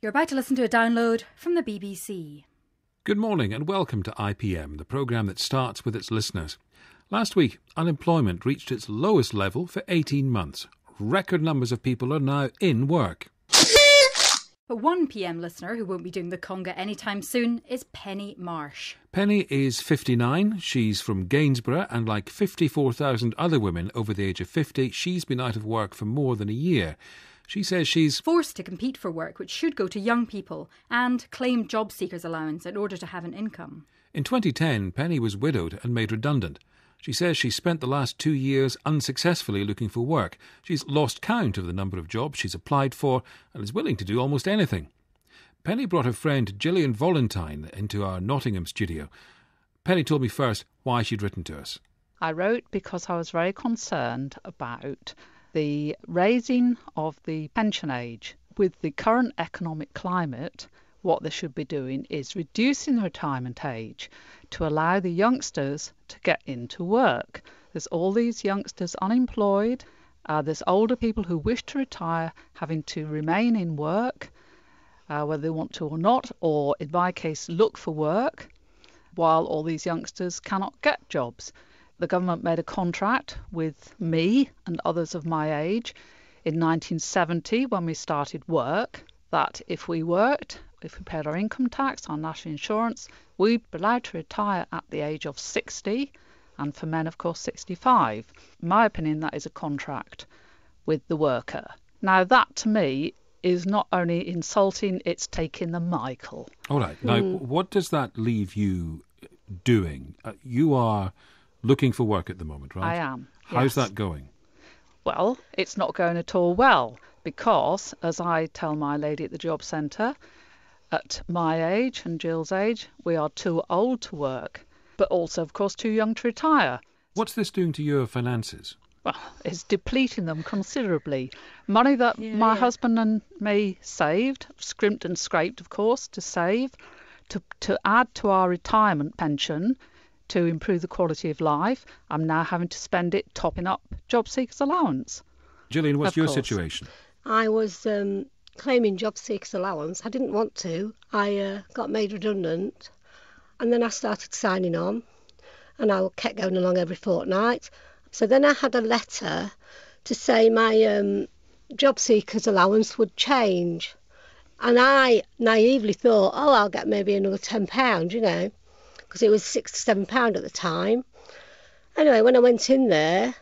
You're about to listen to a download from the BBC. Good morning and welcome to IPM, the programme that starts with its listeners. Last week, unemployment reached its lowest level for 18 months. Record numbers of people are now in work. But one PM listener who won't be doing the conga anytime soon is Penny Marsh. Penny is 59, she's from Gainsborough, and like 54,000 other women over the age of 50, she's been out of work for more than a year. She says she's forced to compete for work which should go to young people and claim job seekers allowance in order to have an income. In 2010, Penny was widowed and made redundant. She says she spent the last 2 years unsuccessfully looking for work. She's lost count of the number of jobs she's applied for and is willing to do almost anything. Penny brought her friend Gillian Valentine into our Nottingham studio. Penny told me first why she'd written to us. I wrote because I was very concerned about the raising of the pension age. With the current economic climate, what they should be doing is reducing the retirement age to allow the youngsters to get into work. There's all these youngsters unemployed. There's older people who wish to retire having to remain in work, whether they want to or not, or in my case, look for work, while all these youngsters cannot get jobs. The government made a contract with me and others of my age in 1970 when we started work that if we worked, if we paid our income tax, our national insurance, we'd be allowed to retire at the age of 60, and for men, of course, 65. In my opinion, that is a contract with the worker. Now, that to me is not only insulting, it's taking the Michael. All right. Now, what does that leave you doing? You are looking for work at the moment, right? I am. How's yes. that going? Well, it's not going at all well because, as I tell my lady at the job centre, at my age and Jill's age, we are too old to work, but also, of course, too young to retire. What's this doing to your finances? Well, it's depleting them considerably. Money that my husband and me saved, scrimped and scraped, of course, to save, to add to our retirement pension, to improve the quality of life. I'm now having to spend it topping up job seekers allowance. Gillian, what's your situation? I was claiming job seekers allowance. I didn't want to. I got made redundant and then I started signing on and I kept going along every fortnight. So then I had a letter to say my job seekers allowance would change. And I naively thought, I'll get maybe another £10, you know, because it was £6 to £7 at the time. Anyway, when I went in there,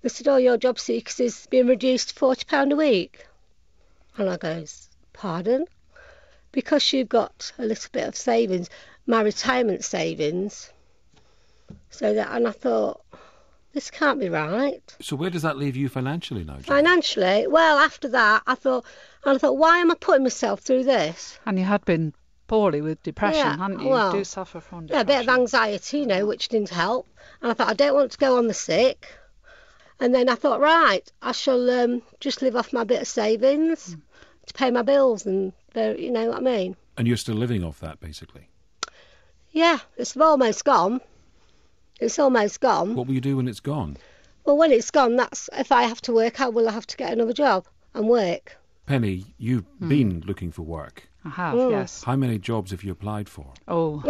they said, your job seekers is being reduced to £40 a week. And I goes, pardon? Because you've got a little bit of savings, my retirement savings. And I thought, this can't be right. So where does that leave you financially now, Gillian? Financially? Well, after that, I thought, why am I putting myself through this? And you had been poorly with depression, hadn't you? Well, you do suffer from depression. Yeah, a bit of anxiety, which didn't help. And I thought, I don't want to go on the sick. And then I thought, right, I shall just live off my bit of savings to pay my bills and, you know what I mean? And you're still living off that, basically? Yeah, it's almost gone. It's almost gone. What will you do when it's gone? Well, when it's gone, that's if I have to work, I will have to get another job and work. Penny, you've been looking for work. I have, yes. How many jobs have you applied for? Oh,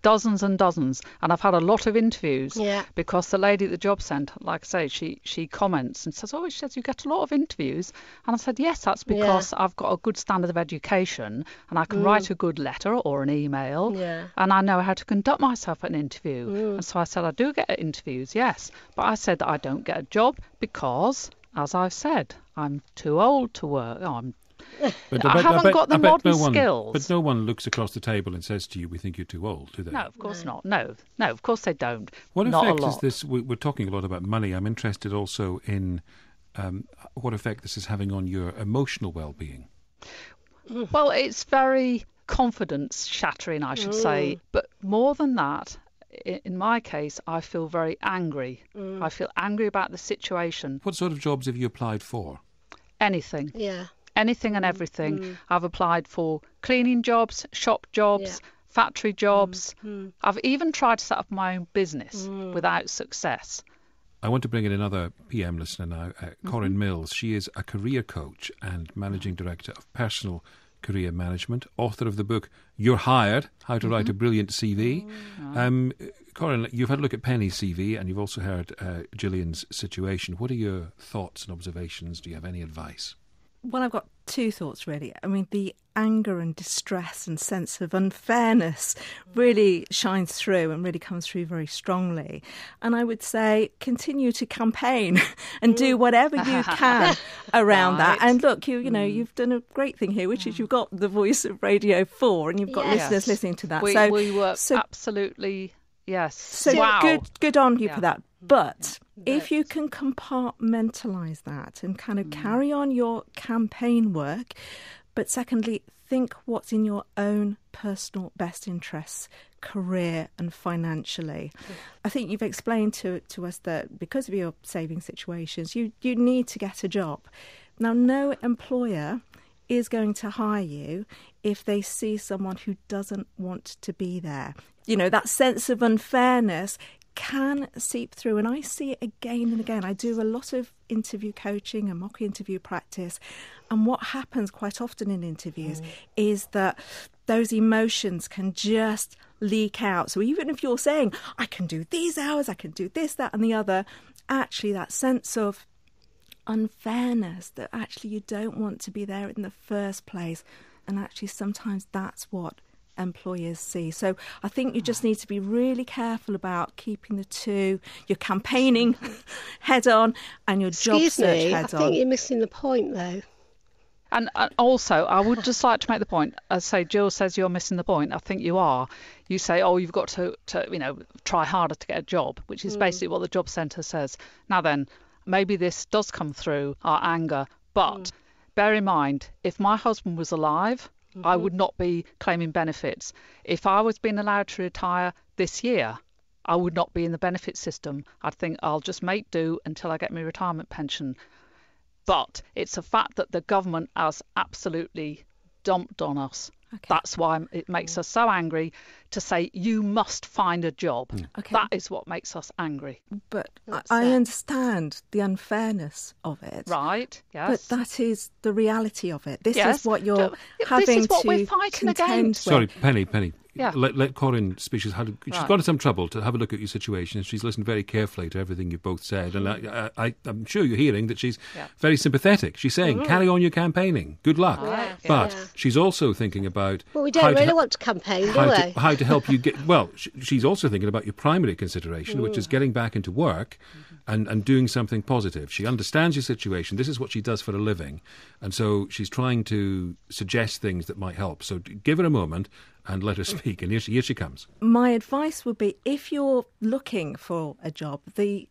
dozens and dozens. And I've had a lot of interviews because the lady at the job centre, like I say, she comments and says, she says you get a lot of interviews. And I said, yes, that's because I've got a good standard of education and I can write a good letter or an email and I know how to conduct myself at an interview. And so I said, I do get interviews, yes. But I said that I don't get a job because, as I've said, I'm too old to work. I haven't got the modern skills. But no one looks across the table and says to you, we think you're too old, do they? No, of course not. No, of course they don't. What effect is this? We're talking a lot about money. I'm interested also in what effect this is having on your emotional well-being. Well, it's very confidence shattering, I should say. But more than that, in my case, I feel very angry. I feel angry about the situation. What sort of jobs have you applied for? Anything. Yeah. Anything and everything. I've applied for cleaning jobs, shop jobs, factory jobs. I've even tried to set up my own business without success. I want to bring in another PM listener now, Corinne Mills. She is a career coach and managing director of personal career management, author of the book You're Hired, How to Write a Brilliant CV. Corinne, you've had a look at Penny's CV and you've also heard Gillian's situation. What are your thoughts and observations? Do you have any advice? Well, I've got two thoughts, really. I mean, the anger and distress and sense of unfairness really shines through and really comes through very strongly. And I would say continue to campaign and do whatever you can around that. And look, you've done a great thing here, which is you've got the voice of Radio 4 and you've got listeners listening to that. We were absolutely, yes. So good on you for that. But if you can compartmentalise that and kind of carry on your campaign work, but secondly, think what's in your own personal best interests, career and financially. I think you've explained to us that because of your saving situations, you need to get a job. Now, no employer is going to hire you if they see someone who doesn't want to be there. That sense of unfairness can seep through, and I see it again and again. I do a lot of interview coaching and mock interview practice, and what happens quite often in interviews is that those emotions can just leak out. So even if you're saying, I can do these hours, I can do this, that and the other, actually that sense of unfairness, that actually you don't want to be there in the first place, and actually sometimes that's what employers see. So I think you just need to be really careful about keeping the two, your campaigning head on and your job search head on. I think you're missing the point though. And also, I would just like to make the point, as say Jill says you're missing the point, I think you are. You say, you've got to try harder to get a job, which is basically what the job centre says. Now then, maybe this does come through our anger, but bear in mind, if my husband was alive, I would not be claiming benefits. If I was being allowed to retire this year, I would not be in the benefit system. I'd think I'll just make do until I get my retirement pension. But it's a fact that the government has absolutely dumped on us. Okay. That's why it makes us so angry to say, you must find a job. Okay. That is what makes us angry. But I understand the unfairness of it. Right, yes. But that is the reality of it. This is what you're having to This is what we're fighting against. Sorry, Penny. Yeah. Let Corinne speak. She's got in some trouble to have a look at your situation. She's listened very carefully to everything you've both said. And I'm sure you're hearing that she's very sympathetic. She's saying, carry on your campaigning. Good luck. But she's also thinking about... Well, we don't really want to campaign, do we? How to help you get... Well, she's also thinking about your primary consideration, which is getting back into work and doing something positive. She understands your situation. This is what she does for a living. And so she's trying to suggest things that might help. So give her a moment and let her speak. And here she comes. My advice would be, if you're looking for a job, the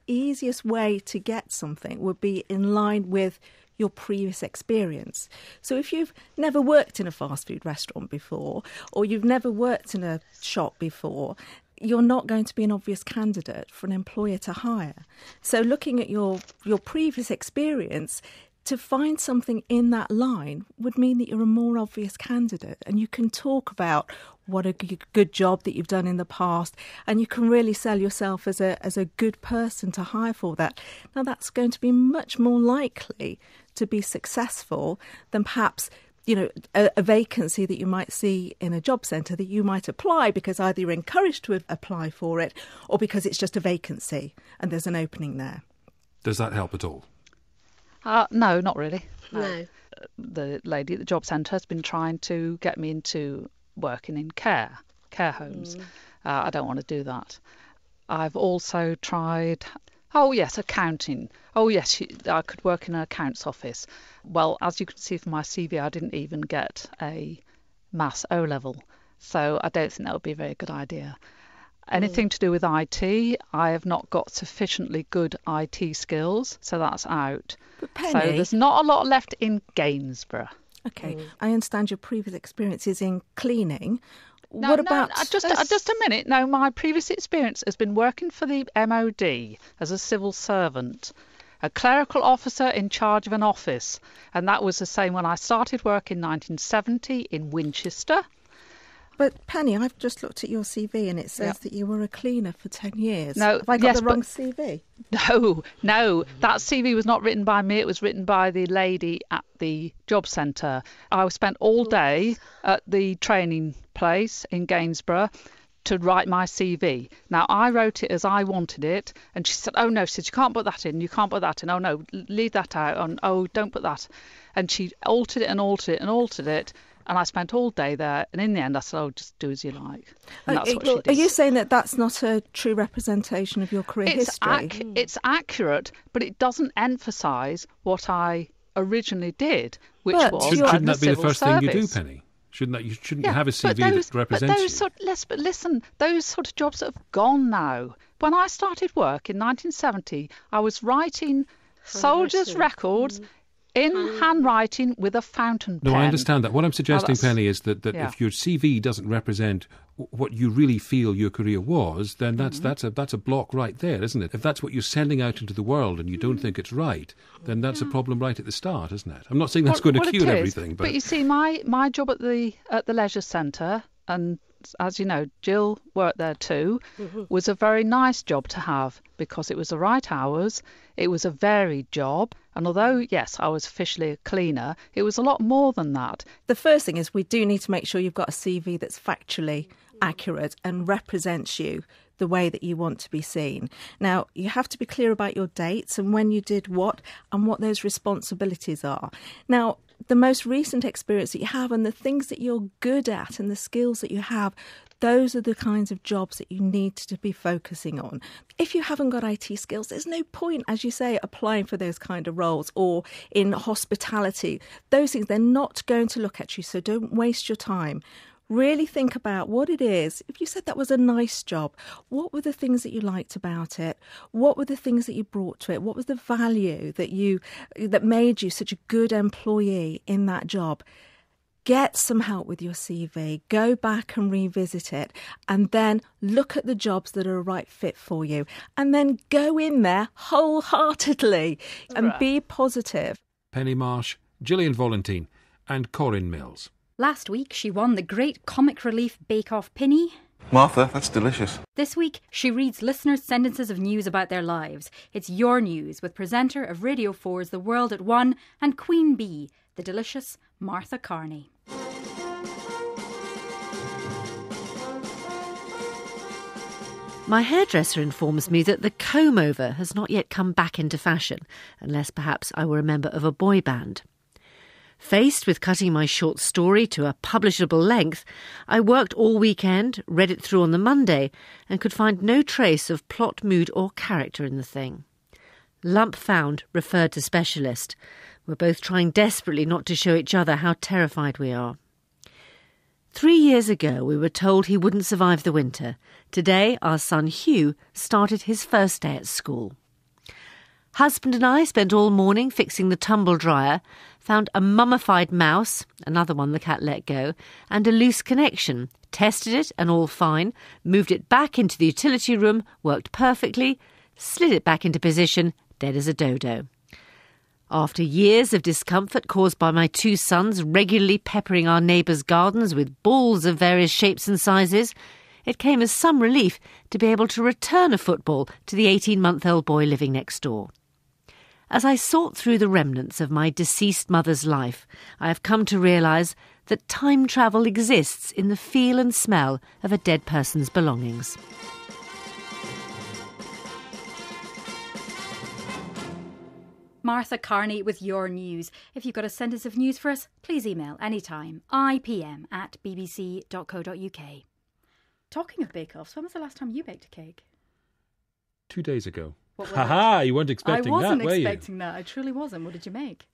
easiest way to get something would be in line with your previous experience. So if you've never worked in a fast food restaurant before, or you've never worked in a shop before, you're not going to be an obvious candidate for an employer to hire. So looking at your previous experience, to find something in that line would mean that you're a more obvious candidate, and you can talk about what a good job that you've done in the past, and you can really sell yourself as a good person to hire for that. Now, that's going to be much more likely to be successful than perhaps a vacancy that you might see in a job centre that you might apply because either you're encouraged to apply for it or because it's just a vacancy and there's an opening there. Does that help at all? No, not really. No. The lady at the job centre has been trying to get me into working in care homes. I don't want to do that. I've also tried, accounting. I could work in an accounts office. Well, as you can see from my CV, I didn't even get a maths O-level, so I don't think that would be a very good idea. Anything to do with IT, I have not got sufficiently good IT skills, so that's out. But Penny, so there's not a lot left in Gainsborough. Okay, I understand your previous experiences in cleaning. No, just a minute. No, my previous experience has been working for the MOD as a civil servant, a clerical officer in charge of an office, and that was the same when I started work in 1970 in Winchester. But Penny, I've just looked at your CV and it says that you were a cleaner for 10 years. No, Have I got the wrong CV? No, that CV was not written by me. It was written by the lady at the job centre. I spent all day at the training place in Gainsborough to write my CV. Now, I wrote it as I wanted it, and she said, oh, no, she said, you can't put that in, you can't put that in, oh, no, leave that out, oh, don't put that. And she altered it and altered it and altered it, and I spent all day there, and in the end I said, oh, just do as you like. And that's what she did. Are you saying that that's not a true representation of your career history? It's accurate, but it doesn't emphasise what I originally did, which But was Shouldn't the that be the civil first thing you do, service. Penny? Shouldn't you Yeah, have a CV that represents you? But listen, those sort of jobs have gone now. When I started work in 1970, I was writing soldiers' records in handwriting with a fountain pen. No, I understand that. What I'm suggesting, Penny, is that yeah. if your CV doesn't represent what you really feel your career was, then that's a block right there, isn't it? If that's what you're sending out into the world and you don't think it's right, then that's a problem right at the start, isn't it? I'm not saying that's going to cure everything, but you see, my job at the leisure centre, and as you know, Jill worked there too, was a very nice job to have because it was the right hours, it was a varied job, and although, yes, I was officially a cleaner, it was a lot more than that. The first thing is we do need to make sure you've got a CV that's factually accurate and represents you the way that you want to be seen. Now, you have to be clear about your dates and when you did what and what those responsibilities are. Now, the most recent experience that you have and the things that you're good at and the skills that you have, those are the kinds of jobs that you need to be focusing on. If you haven't got IT skills, there's no point, as you say, applying for those kind of roles or in hospitality. Those things, they're not going to look at you, so don't waste your time. Really think about what it is. If you said that was a nice job, what were the things that you liked about it? What were the things that you brought to it? What was the value that made you such a good employee in that job? Get some help with your CV, go back and revisit it, and then look at the jobs that are a right fit for you. And then go in there wholeheartedly and be positive. Penny Marsh, Gillian Volantine and Corinne Mills. Last week, she won the Great Comic Relief Bake-Off Pinny. Martha, that's delicious. This week, she reads listeners' sentences of news about their lives. It's Your News with presenter of Radio 4's The World at One and Queen Bee, the delicious Martha Carney. My hairdresser informs me that the comb-over has not yet come back into fashion, unless perhaps I were a member of a boy band. Faced with cutting my short story to a publishable length, I worked all weekend, read it through on the Monday, and could find no trace of plot, mood or character in the thing. Lump found, referred to specialist. We're both trying desperately not to show each other how terrified we are. 3 years ago, we were told he wouldn't survive the winter. Today, our son Hugh started his first day at school. Husband and I spent all morning fixing the tumble dryer, found a mummified mouse, another one the cat let go, and a loose connection, tested it and all fine, moved it back into the utility room, worked perfectly, slid it back into position, dead as a dodo. After years of discomfort caused by my 2 sons regularly peppering our neighbours' gardens with balls of various shapes and sizes, it came as some relief to be able to return a football to the 18-month-old boy living next door. As I sort through the remnants of my deceased mother's life, I have come to realise that time travel exists in the feel and smell of a dead person's belongings. Martha Carney with Your News. If you've got a sentence of news for us, please email anytime, ipm@bbc.co.uk. Talking of bake-offs, when was the last time you baked a cake? 2 days ago. Ha! You weren't expecting that, were you? I wasn't expecting that. I truly wasn't. What did you make?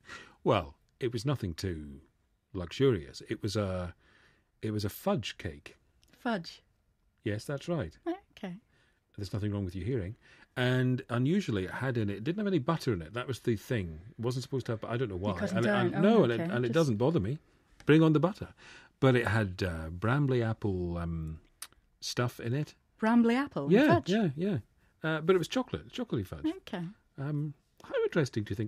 Well, it was nothing too luxurious. It was a fudge cake. Fudge? Yes, that's right. Okay. There's nothing wrong with your hearing. And unusually, it didn't have any butter in it. That was the thing. It wasn't supposed to have, I don't know why. It doesn't bother me. Bring on the butter. But it had brambly apple stuff in it. Brambly apple? Yeah, fudge? yeah. But it was chocolatey fudge. Okay. How interesting do you think